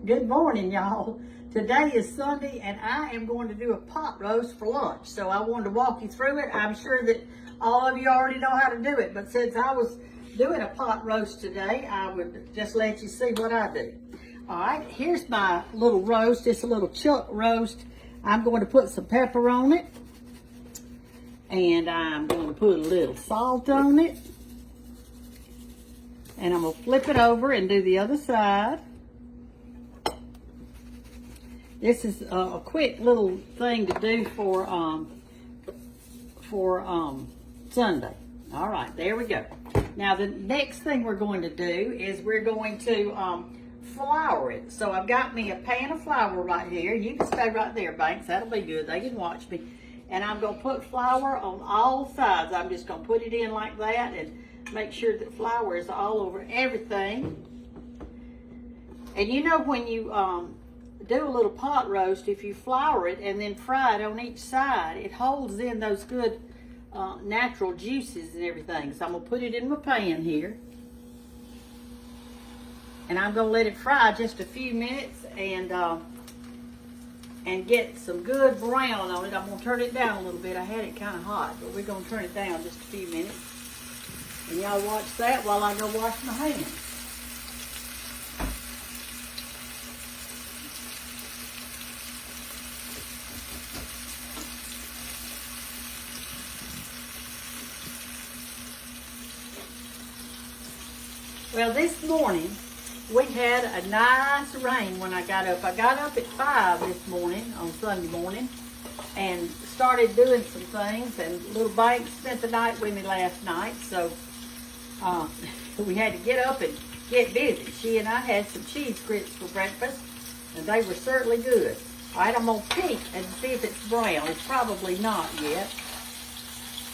Good morning, y'all. Today is Sunday, and I am going to do a pot roast for lunch. So I wanted to walk you through it. I'm sure that all of you already know how to do it, but since I was doing a pot roast today, I would just let you see what I do. All right, here's my little roast. It's a little chuck roast. I'm going to put some pepper on it, and I'm going to put a little salt on it, and I'm going to flip it over and do the other side. This is a quick little thing to do for Sunday. All right, there we go. Now the next thing we're going to do is we're going to flour it. So I've got me a pan of flour right here. You can stay right there, Banks. That'll be good. They can watch me. And I'm going to put flour on all sides. I'm just going to put it in like that and make sure that flour is all over everything. And you know when you do a little pot roast, if you flour it and then fry it on each side, it holds in those good natural juices and everything. So I'm going to put it in my pan here. And I'm going to let it fry just a few minutes and get some good brown on it. I'm going to turn it down a little bit. I had it kind of hot, but we're going to turn it down just a few minutes. And y'all watch that while I go wash my hands. Well, this morning, we had a nice rain when I got up. I got up at 5 this morning, on Sunday morning, and started doing some things, and little Banks spent the night with me last night, so we had to get up and get busy. She and I had some cheese grits for breakfast, and they were certainly good. All right, I'm going to peek and see if it's brown. It's probably not yet.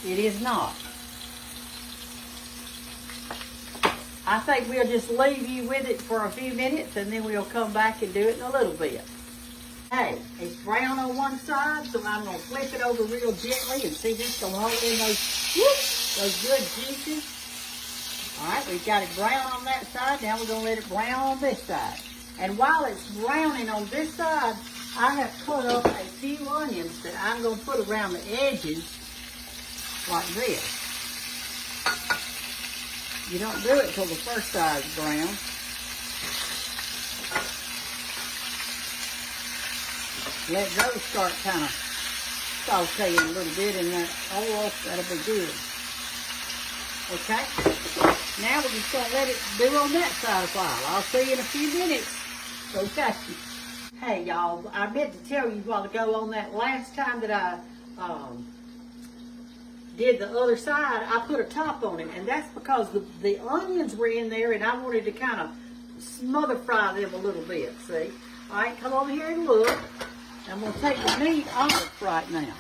It is not. I think we'll just leave you with it for a few minutes, and then we'll come back and do it in a little bit. Hey, it's brown on one side, so I'm going to flip it over real gently and see if it's going to hold in those good juices. All right, we've got it brown on that side. Now we're going to let it brown on this side. And while it's browning on this side, I have cut up a few onions that I'm going to put around the edges like this. You don't do it till the first side is brown. Let those start kind of sauteing a little bit in that oil. That'll be good. Okay? Now we're just going to let it do on that side a while. I'll see you in a few minutes. Okay. Hey, y'all, I meant to tell you a while ago on that last time that I did the other side, I put a top on it, and that's because the onions were in there, and I wanted to kind of smother fry them a little bit, see? All right, come over here and look. I'm going to take the meat off right now.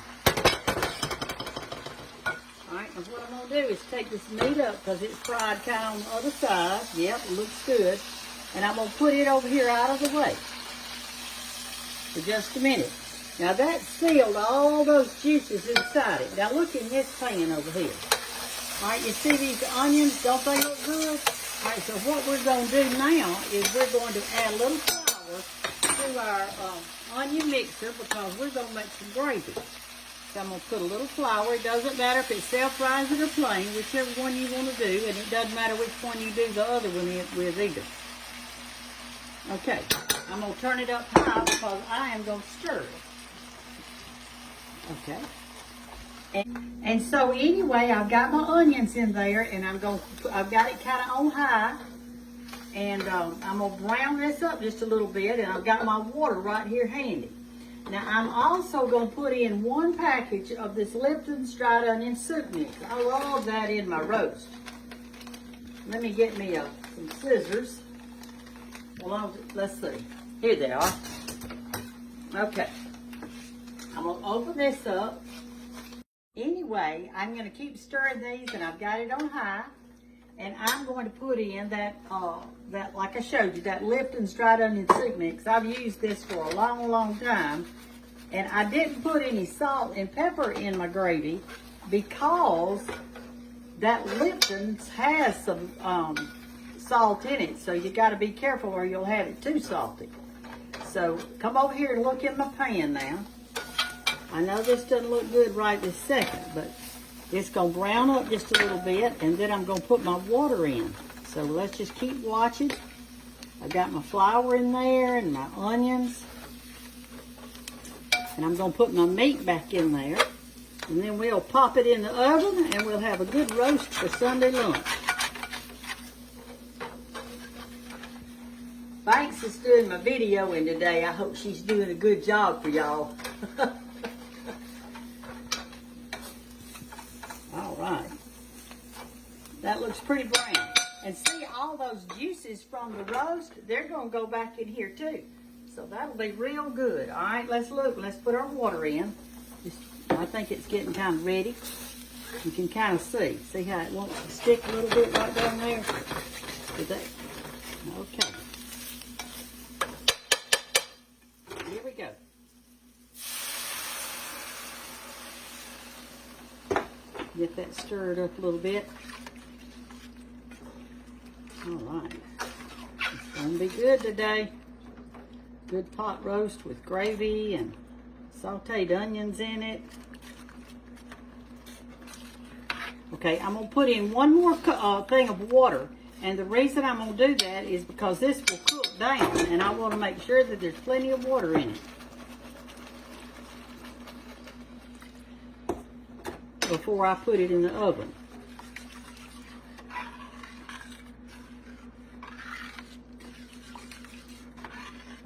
All right, and what I'm going to do is take this meat up because it's fried kind of on the other side. Yep, it looks good. And I'm going to put it over here out of the way for just a minute. Now that sealed all those juices inside it. Now look in this pan over here. All right, you see these onions? Don't they look good? All right, so what we're going to do now is we're going to add a little flour to our onion mixer because we're going to make some gravy. So I'm going to put a little flour. It doesn't matter if it's self-rising or plain, whichever one you want to do, and it doesn't matter which one you do the other one with either. Okay, I'm going to turn it up high because I am going to stir it. Okay. And so anyway, I've got my onions in there, and I've got it kind of on high, and I'm gonna brown this up just a little bit, and I've got my water right here handy. Now I'm also gonna put in 1 package of this Lipton's dried onion soup mix. I love that in my roast. Let me get me some scissors. Well, let's see. Here they are. Okay. I'm going to open this up. Anyway, I'm going to keep stirring these, and I've got it on high. And I'm going to put in that like I showed you, that Lipton's dried onion soup mix. I've used this for a long, long time. And I didn't put any salt and pepper in my gravy because that Lipton's has some salt in it. So you got to be careful or you'll have it too salty. So come over here and look in my pan now. I know this doesn't look good right this second, but it's gonna brown up just a little bit, and then I'm gonna put my water in. So let's just keep watching. I got my flour in there and my onions. And I'm gonna put my meat back in there. And then we'll pop it in the oven and we'll have a good roast for Sunday lunch. Banks is doing my videoing today. I hope she's doing a good job for y'all. All right. That looks pretty brown. And see, all those juices from the roast, they're going to go back in here too. So that'll be real good. All right, let's look. Let's put our water in. I think it's getting kind of ready. You can kind of see. See how it wants to stick a little bit right down there? Okay. Here we go. Get that stirred up a little bit. All right. It's going to be good today. Good pot roast with gravy and sauteed onions in it. Okay, I'm going to put in one more thing of water. And the reason I'm going to do that is because this will cook down. And I want to make sure that there's plenty of water in it before I put it in the oven.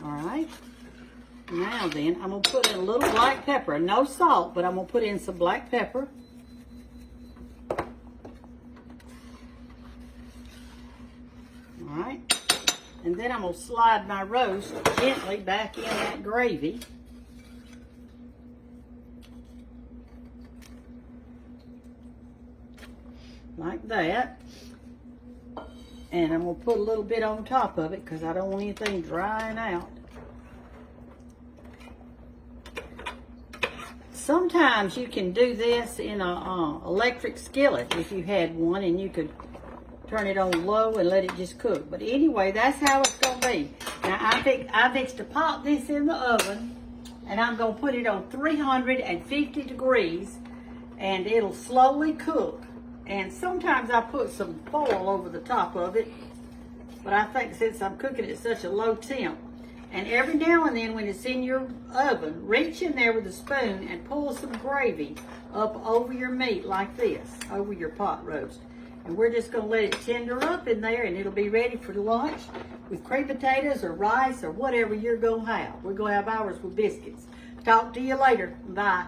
Alright, now then, I'm going to put in a little black pepper. No salt, but I'm going to put in some black pepper. Alright, and then I'm going to slide my roast gently back in that gravy. Like that. And I'm going to put a little bit on top of it because I don't want anything drying out. Sometimes you can do this in a electric skillet if you had one, and you could turn it on low and let it just cook. But anyway, that's how it's going to be. Now I fixed to pop this in the oven, and I'm going to put it on 350 degrees, and it'll slowly cook. And sometimes I put some foil over the top of it, but I think since I'm cooking at such a low temp, and every now and then when it's in your oven, reach in there with a spoon and pull some gravy up over your meat like this, over your pot roast. And we're just going to let it tender up in there, and it'll be ready for lunch with cream potatoes or rice or whatever you're going to have. We're going to have ours with biscuits. Talk to you later. Bye.